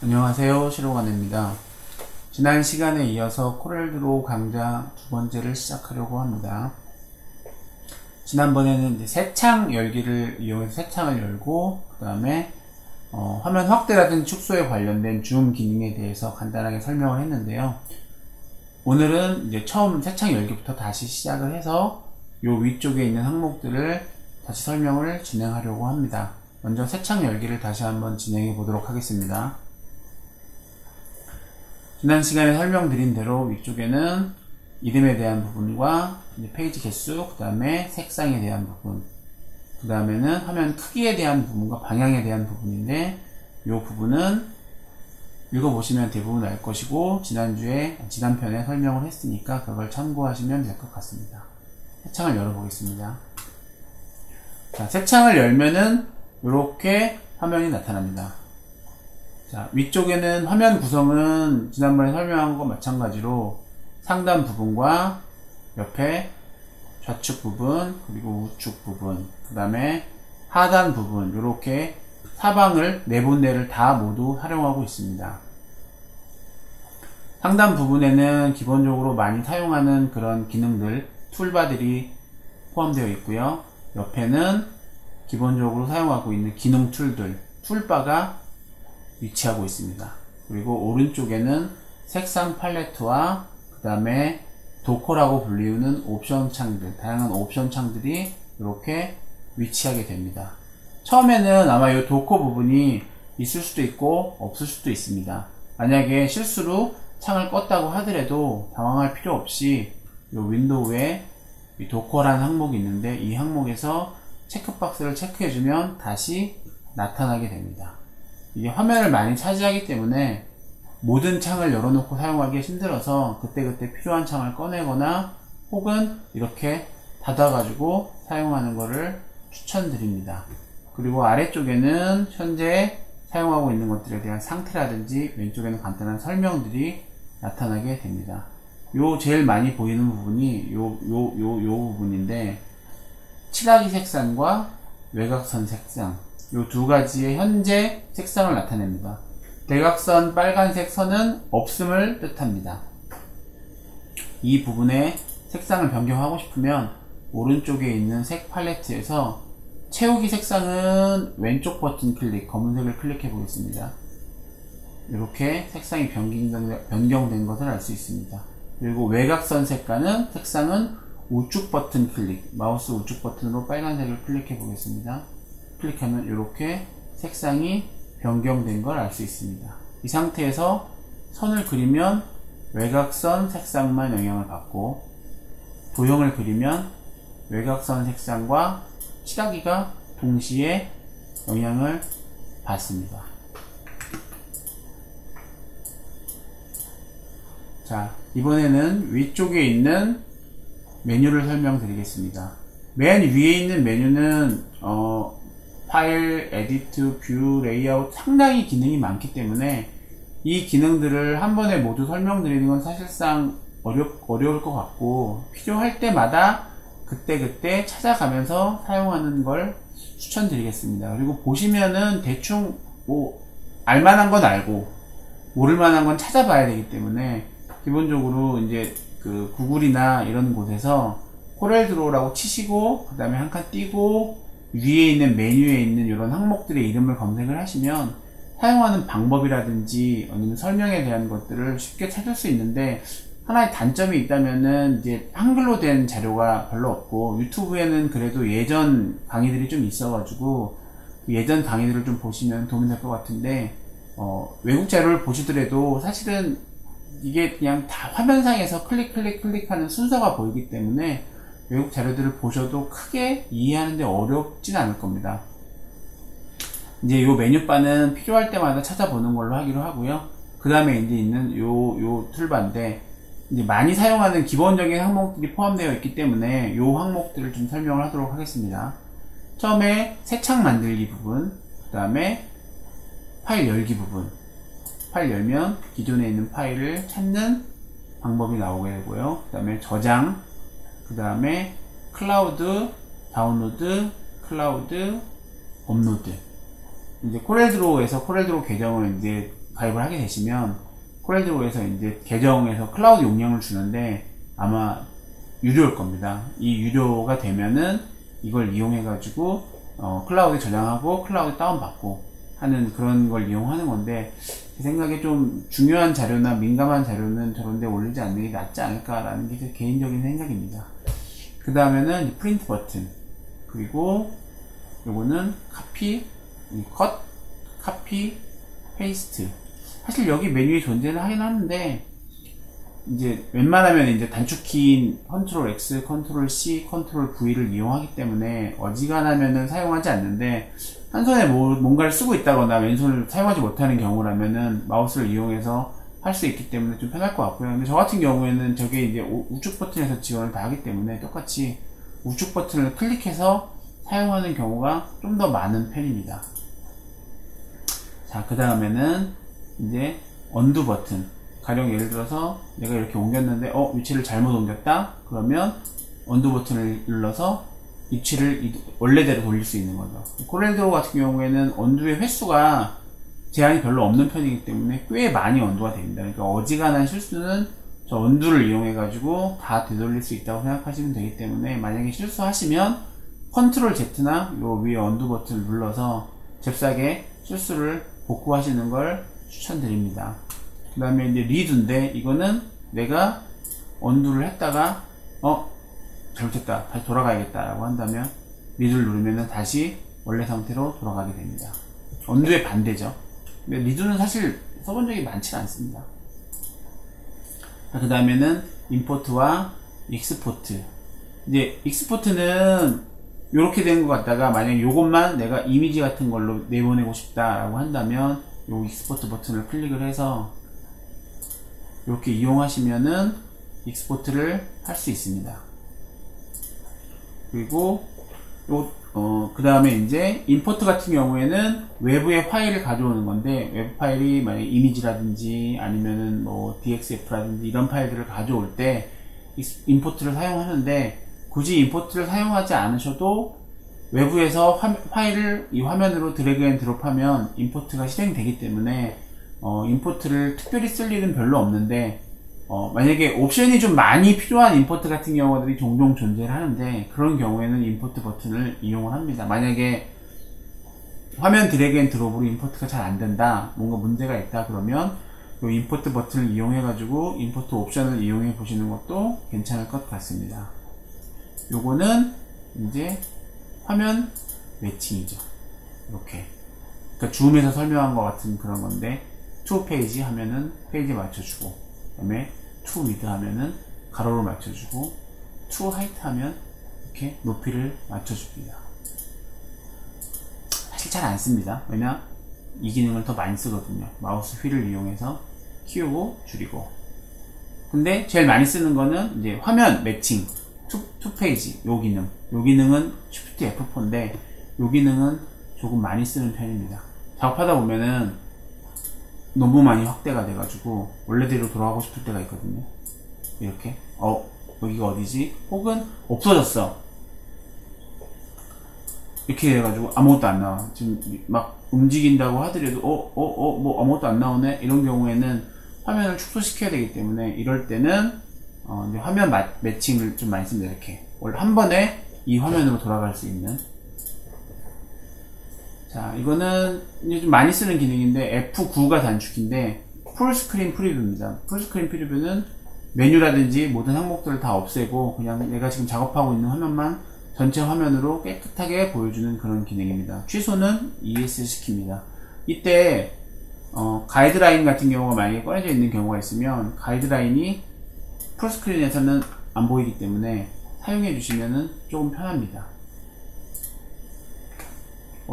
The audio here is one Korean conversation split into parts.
안녕하세요, 시로가네입니다. 지난 시간에 이어서 코렐드로우 강좌 두 번째를 시작하려고 합니다. 지난번에는 이제 새창 열기를 이용해서 새창을 열고, 그 다음에 화면 확대라든지 축소에 관련된 줌 기능에 대해서 간단하게 설명을 했는데요. 오늘은 이제 처음 새창 열기부터 다시 시작을 해서 요 위쪽에 있는 항목들을 다시 설명을 진행하려고 합니다. 먼저 새창 열기를 다시 한번 진행해 보도록 하겠습니다. 지난 시간에 설명드린 대로 위쪽에는 이름에 대한 부분과 페이지 개수, 그 다음에 색상에 대한 부분, 그 다음에는 화면 크기에 대한 부분과 방향에 대한 부분인데, 이 부분은 읽어보시면 대부분 알 것이고, 지난 편에 설명을 했으니까 그걸 참고하시면 될 것 같습니다. 새창을 열어보겠습니다. 자, 새창을 열면은 이렇게 화면이 나타납니다. 자, 위쪽에는 화면 구성은 지난번에 설명한 것 마찬가지로 상단 부분과 옆에 좌측 부분, 그리고 우측 부분, 그 다음에 하단 부분, 이렇게 사방을 네 군데를 다 모두 활용하고 있습니다. 상단 부분에는 기본적으로 많이 사용하는 그런 기능들, 툴바들이 포함되어 있고요. 옆에는 기본적으로 사용하고 있는 기능 툴들, 툴바가 위치하고 있습니다. 그리고 오른쪽에는 색상 팔레트와 그 다음에 도커라고 불리우는 옵션 창들, 다양한 옵션 창들이 이렇게 위치하게 됩니다. 처음에는 아마 이 도커 부분이 있을 수도 있고 없을 수도 있습니다. 만약에 실수로 창을 껐다고 하더라도 당황할 필요 없이 이 윈도우에 이 도커라는 항목이 있는데, 이 항목에서 체크박스를 체크해주면 다시 나타나게 됩니다. 이게 화면을 많이 차지하기 때문에 모든 창을 열어놓고 사용하기 힘들어서 그때그때 필요한 창을 꺼내거나 혹은 이렇게 닫아가지고 사용하는 것을 추천드립니다. 그리고 아래쪽에는 현재 사용하고 있는 것들에 대한 상태라든지 왼쪽에는 간단한 설명들이 나타나게 됩니다. 요 제일 많이 보이는 부분이 요 부분인데, 칠하기 색상과 외곽선 색상, 요 두 가지의 현재 색상을 나타냅니다. 대각선 빨간색 선은 없음을 뜻합니다. 이 부분의 색상을 변경하고 싶으면 오른쪽에 있는 색 팔레트에서 채우기 색상은 왼쪽 버튼 클릭, 검은색을 클릭해 보겠습니다. 이렇게 색상이 변경된 것을 알 수 있습니다. 그리고 외곽선 색상은 우측 버튼 클릭, 마우스 우측 버튼으로 빨간색을 클릭해 보겠습니다. 클릭하면 이렇게 색상이 변경된 걸 알 수 있습니다. 이 상태에서 선을 그리면 외곽선 색상만 영향을 받고, 도형을 그리면 외곽선 색상과 칠하기가 동시에 영향을 받습니다. 자, 이번에는 위쪽에 있는 메뉴를 설명드리겠습니다. 맨 위에 있는 메뉴는 파일, 에디트, 뷰, 레이아웃 상당히 기능이 많기 때문에 이 기능들을 한 번에 모두 설명드리는 건 사실상 어려울 것 같고, 필요할 때마다 그때그때 찾아가면서 사용하는 걸 추천드리겠습니다. 그리고 보시면은 대충 알만한 건 알고 모를만한 건 찾아봐야 되기 때문에, 기본적으로 이제 그 구글이나 이런 곳에서 코렐드로우라고 치시고 그 다음에 한 칸 띄고 위에 있는 메뉴에 있는 이런 항목들의 이름을 검색을 하시면 사용하는 방법이라든지 아니면 설명에 대한 것들을 쉽게 찾을 수 있는데, 하나의 단점이 있다면은 이제 한글로 된 자료가 별로 없고, 유튜브에는 그래도 예전 강의들이 좀 있어가지고 예전 강의들을 좀 보시면 도움이 될 것 같은데, 외국 자료를 보시더라도 사실은 이게 그냥 다 화면상에서 클릭하는 순서가 보이기 때문에 외국 자료들을 보셔도 크게 이해하는데 어렵진 않을 겁니다. 이제 요 메뉴바는 필요할 때마다 찾아보는 걸로 하기로 하고요. 그 다음에 이제 있는 요 툴바인데, 이제 많이 사용하는 기본적인 항목들이 포함되어 있기 때문에 요 항목들을 좀 설명을 하도록 하겠습니다. 처음에 새 창 만들기 부분, 그 다음에 파일 열기 부분. 파일 열면 기존에 있는 파일을 찾는 방법이 나오게 되고요. 그 다음에 저장, 그 다음에 클라우드, 다운로드, 클라우드, 업로드. 이제 코렐드로우에서 코렐드로우 계정을 이제 가입을 하게 되시면 코렐드로에서 이제 계정에서 클라우드 용량을 주는데 아마 유료일 겁니다. 이 유료가 되면은 이걸 이용해 가지고 클라우드에 저장하고 클라우드 다운받고 하는 그런 걸 이용하는 건데, 제 생각에 좀 중요한 자료나 민감한 자료는 저런 데 올리지 않는 게 낫지 않을까라는 게 제 개인적인 생각입니다. 그 다음에는 프린트 버튼, 그리고 요거는 카피, 컷, 카피, 페이스트. 사실 여기 메뉴에 존재는 하긴 하는데, 이제 웬만하면 이제 단축키인 컨트롤 X, 컨트롤 C, 컨트롤 V를 이용하기 때문에 어지간하면은 사용하지 않는데, 한 손에 뭔가를 쓰고 있다거나 왼손을 사용하지 못하는 경우라면은 마우스를 이용해서 할 수 있기 때문에 좀 편할 것 같고요. 근데 저 같은 경우에는 저게 이제 우측 버튼에서 지원을 다 하기 때문에 똑같이 우측 버튼을 클릭해서 사용하는 경우가 좀 더 많은 편입니다. 자, 그 다음에는 이제 언두 버튼. 가령 예를 들어서 내가 이렇게 옮겼는데 위치를 잘못 옮겼다? 그러면 언두 버튼을 눌러서 위치를 원래대로 돌릴 수 있는 거죠. 코렐드로 같은 경우에는 언두의 횟수가 제한이 별로 없는 편이기 때문에 꽤 많이 언두가 됩니다. 그러니까 어지간한 실수는 저 언두를 이용해 가지고 다 되돌릴 수 있다고 생각하시면 되기 때문에, 만약에 실수하시면 컨트롤 Z나 요 위에 언두 버튼을 눌러서 잽싸게 실수를 복구하시는 걸 추천드립니다. 그 다음에 이제 리두인데, 이거는 내가 언두를 했다가 잘못했다, 다시 돌아가야겠다 라고 한다면 리두를 누르면 다시 원래 상태로 돌아가게 됩니다. 언두의 반대죠. 근데 리두는 사실 써본 적이 많지 않습니다. 그 다음에는 임포트와 익스포트. 이제 익스포트는 이렇게 된 것 같다가 만약에 요것만 내가 이미지 같은 걸로 내보내고 싶다 라고 한다면 요 익스포트 버튼을 클릭을 해서 이렇게 이용하시면은 익스포트를 할 수 있습니다. 그리고 그 다음에 이제 임포트 같은 경우에는 외부의 파일을 가져오는 건데, 외부 파일이 만약에 이미지라든지 아니면은 뭐 DXF라든지 이런 파일들을 가져올 때 임포트를 사용하는데, 굳이 임포트를 사용하지 않으셔도 외부에서 파일을 이 화면으로 드래그 앤 드롭하면 임포트가 실행되기 때문에 임포트를 특별히 쓸 일은 별로 없는데, 만약에 옵션이 좀 많이 필요한 임포트 같은 경우들이 종종 존재를 하는데, 그런 경우에는 임포트 버튼을 이용을 합니다. 만약에 화면 드래그 앤 드롭으로 임포트가 잘 안된다, 뭔가 문제가 있다 그러면 이 임포트 버튼을 이용해 가지고 임포트 옵션을 이용해 보시는 것도 괜찮을 것 같습니다. 요거는 이제 화면 매칭이죠. 이렇게, 그러니까 줌에서 설명한 것 같은 그런 건데, to 페이지 하면은 페이지 맞춰주고, 그 다음에 to width 하면은 가로로 맞춰주고, to height 하면 이렇게 높이를 맞춰줍니다. 사실 잘 안 씁니다. 왜냐, 이 기능을 더 많이 쓰거든요. 마우스 휠을 이용해서 키우고 줄이고. 근데 제일 많이 쓰는 거는 이제 화면 매칭, to 페이지, 요 기능. 요 기능은 Shift F4인데, 요 기능은 조금 많이 쓰는 편입니다. 작업하다 보면은 너무 많이 확대가 돼가지고 원래대로 돌아가고 싶을 때가 있거든요. 이렇게 여기가 어디지? 혹은 없어졌어, 이렇게 해가지고 아무것도 안 나와. 지금 막 움직인다고 하더라도 뭐 아무것도 안 나오네, 이런 경우에는 화면을 축소시켜야 되기 때문에, 이럴 때는 이제 화면 매칭을 좀 많이 씁니다. 이렇게 원래 한 번에 이 화면으로 돌아갈 수 있는. 자, 이거는 이제 좀 많이 쓰는 기능인데, F9가 단축키인데 풀스크린 프리뷰입니다. 풀스크린 프리뷰는 메뉴라든지 모든 항목들을 다 없애고 그냥 내가 지금 작업하고 있는 화면만 전체 화면으로 깨끗하게 보여주는 그런 기능입니다. 취소는 ES 시킵니다. 이때 가이드라인 같은 경우가 만약에 꺼내져 있는 경우가 있으면 가이드라인이 풀스크린에서는 안 보이기 때문에 사용해 주시면은 조금 편합니다.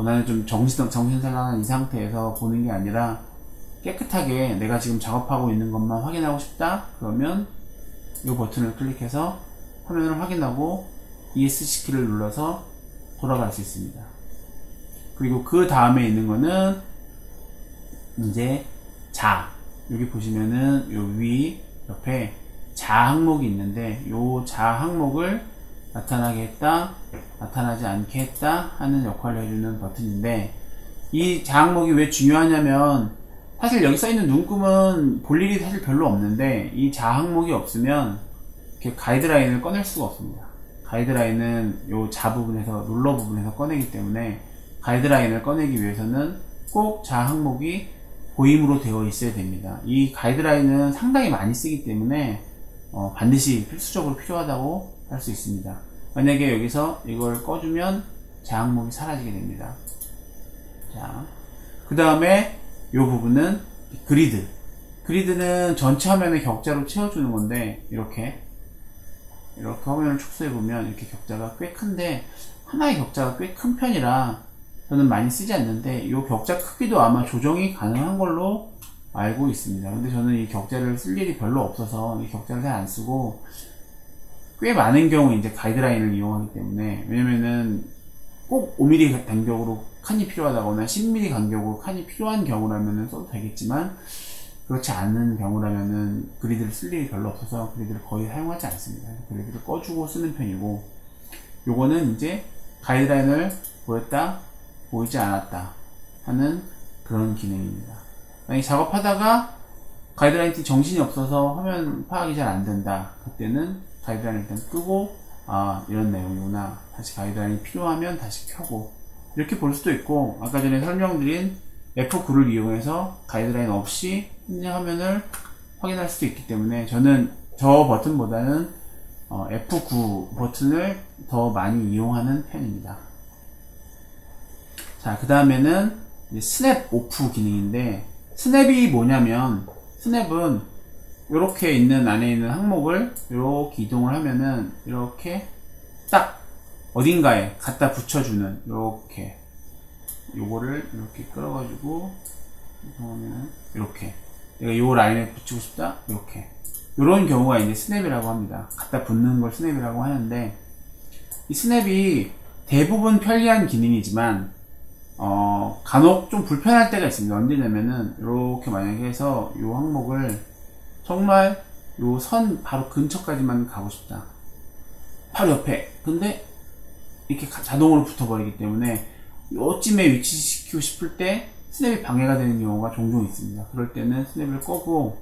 나는 좀 정신사나운 이 상태에서 보는 게 아니라 깨끗하게 내가 지금 작업하고 있는 것만 확인하고 싶다 그러면 이 버튼을 클릭해서 화면을 확인하고 ESC 키를 눌러서 돌아갈 수 있습니다. 그리고 그 다음에 있는 거는 이제 여기 보시면은 요 위 옆에 항목이 있는데, 요 항목을 나타나게 했다, 나타나지 않게 했다 하는 역할을 해주는 버튼인데, 이 항목이 왜 중요하냐면 사실 여기 써있는 눈금은 볼 일이 사실 별로 없는데 이 자 항목이 없으면 이렇게 가이드라인을 꺼낼 수가 없습니다. 가이드라인은 요 자 부분에서 룰러 부분에서 꺼내기 때문에 가이드라인을 꺼내기 위해서는 꼭 자 항목이 보임으로 되어 있어야 됩니다. 이 가이드라인은 상당히 많이 쓰기 때문에 반드시 필수적으로 필요하다고 할 수 있습니다. 만약에 여기서 이걸 꺼주면 자 항목이 사라지게 됩니다. 자, 그 다음에 이 부분은 그리드. 그리드는 전체 화면을 격자로 채워주는 건데 이렇게 화면을 축소해보면 이렇게 격자가 꽤 큰데 하나의 격자가 꽤 큰 편이라 저는 많이 쓰지 않는데 이 격자 크기도 아마 조정이 가능한 걸로 알고 있습니다. 근데 저는 이 격자를 쓸 일이 별로 없어서 이 격자를 잘 안 쓰고 꽤 많은 경우 이제 가이드라인을 이용하기 때문에, 왜냐면은 꼭 5mm 간격으로 칸이 필요하다거나 10mm 간격으로 칸이 필요한 경우라면은 써도 되겠지만 그렇지 않은 경우라면은 그리드를 쓸 일이 별로 없어서 그리드를 거의 사용하지 않습니다. 그리드를 꺼주고 쓰는 편이고, 요거는 이제 가이드라인을 보였다 보이지 않았다 하는 그런 기능입니다. 만약에 작업하다가 가이드라인 정신이 없어서 화면 파악이 잘 안된다, 그때는 가이드라인 일단 끄고 이런 내용이구나, 다시 가이드라인이 필요하면 다시 켜고, 이렇게 볼 수도 있고, 아까 전에 설명드린 F9를 이용해서 가이드라인 없이 현재 화면을 확인할 수도 있기 때문에 저는 저 버튼보다는 F9 버튼을 더 많이 이용하는 편입니다. 자, 그 다음에는 스냅 오프 기능인데, 스냅이 뭐냐면, 스냅은 이렇게 있는 안에 있는 항목을 이렇게 이동을 하면은 이렇게 딱 어딘가에 갖다 붙여주는, 이렇게 요거를 이렇게 끌어가지고 이동하면 이렇게 내가 요 라인에 붙이고 싶다, 이렇게 요런 경우가 이제 스냅이라고 합니다. 갖다 붙는 걸 스냅이라고 하는데, 이 스냅이 대부분 편리한 기능이지만 간혹 좀 불편할 때가 있습니다. 언제냐면은 이렇게 만약에 해서 요 항목을 정말 요 선 바로 근처까지만 가고 싶다, 바로 옆에, 근데 이렇게 자동으로 붙어버리기 때문에 요쯤에 위치시키고 싶을 때 스냅이 방해가 되는 경우가 종종 있습니다. 그럴 때는 스냅을 끄고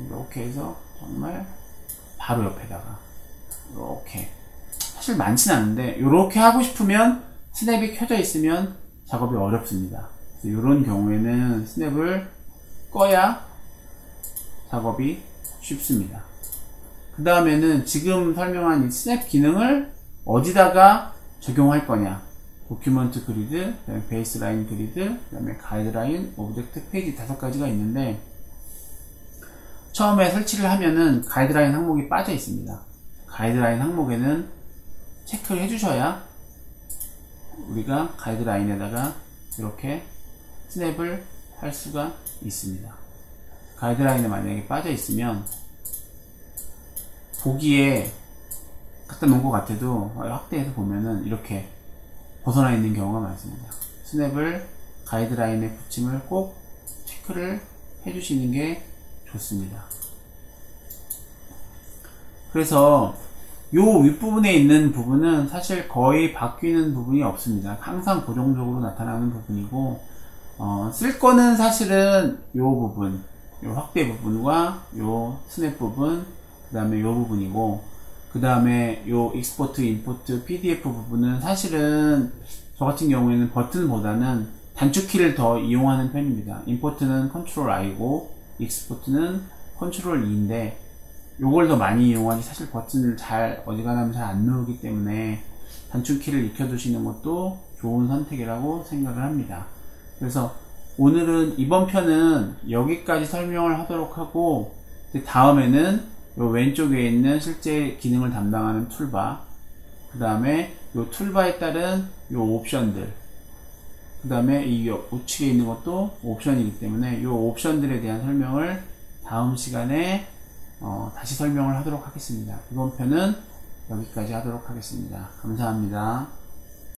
이렇게 해서 정말 바로 옆에다가 이렇게, 사실 많진 않은데 이렇게 하고 싶으면 스냅이 켜져 있으면 작업이 어렵습니다. 그래서 이런 경우에는 스냅을 꺼야 작업이 쉽습니다. 그 다음에는 지금 설명한 이 스냅 기능을 어디다가 적용할 거냐, 도큐먼트 그리드, 그다음에 베이스라인 그리드, 그다음에 가이드라인, 오브젝트, 페이지 5가지가 있는데, 처음에 설치를 하면은 가이드라인 항목이 빠져 있습니다. 가이드라인 항목에는 체크를 해주셔야 우리가 가이드라인에다가 이렇게 스냅을 할 수가 있습니다. 가이드라인에 만약에 빠져 있으면 보기에 갖다 놓은 것 같아도 확대해서 보면은 이렇게 벗어나 있는 경우가 많습니다. 스냅을 가이드라인에 붙임을 꼭 체크를 해주시는 게 좋습니다. 그래서 요 윗부분에 있는 부분은 사실 거의 바뀌는 부분이 없습니다. 항상 고정적으로 나타나는 부분이고, 쓸 거는 사실은 요 부분, 요 확대 부분과 요 스냅 부분, 그 다음에 요 부분이고, 그 다음에 요 익스포트, 임포트, PDF 부분은 사실은 저 같은 경우에는 버튼보다는 단축키를 더 이용하는 편입니다. 임포트는 컨트롤 I고 익스포트는 컨트롤 E인데 요걸 더 많이 이용하지, 사실 버튼을 어지간하면 잘 안 누르기 때문에 단축키를 익혀두시는 것도 좋은 선택이라고 생각을 합니다. 그래서 오늘은 이번 편은 여기까지 설명을 하도록 하고, 다음에는 요 왼쪽에 있는 실제 기능을 담당하는 툴바, 그 다음에 요 툴바에 따른 요 옵션들, 그 다음에 이 우측에 있는 것도 옵션이기 때문에 요 옵션들에 대한 설명을 다음 시간에 다시 설명을 하도록 하겠습니다. 이번 편은 여기까지 하도록 하겠습니다. 감사합니다.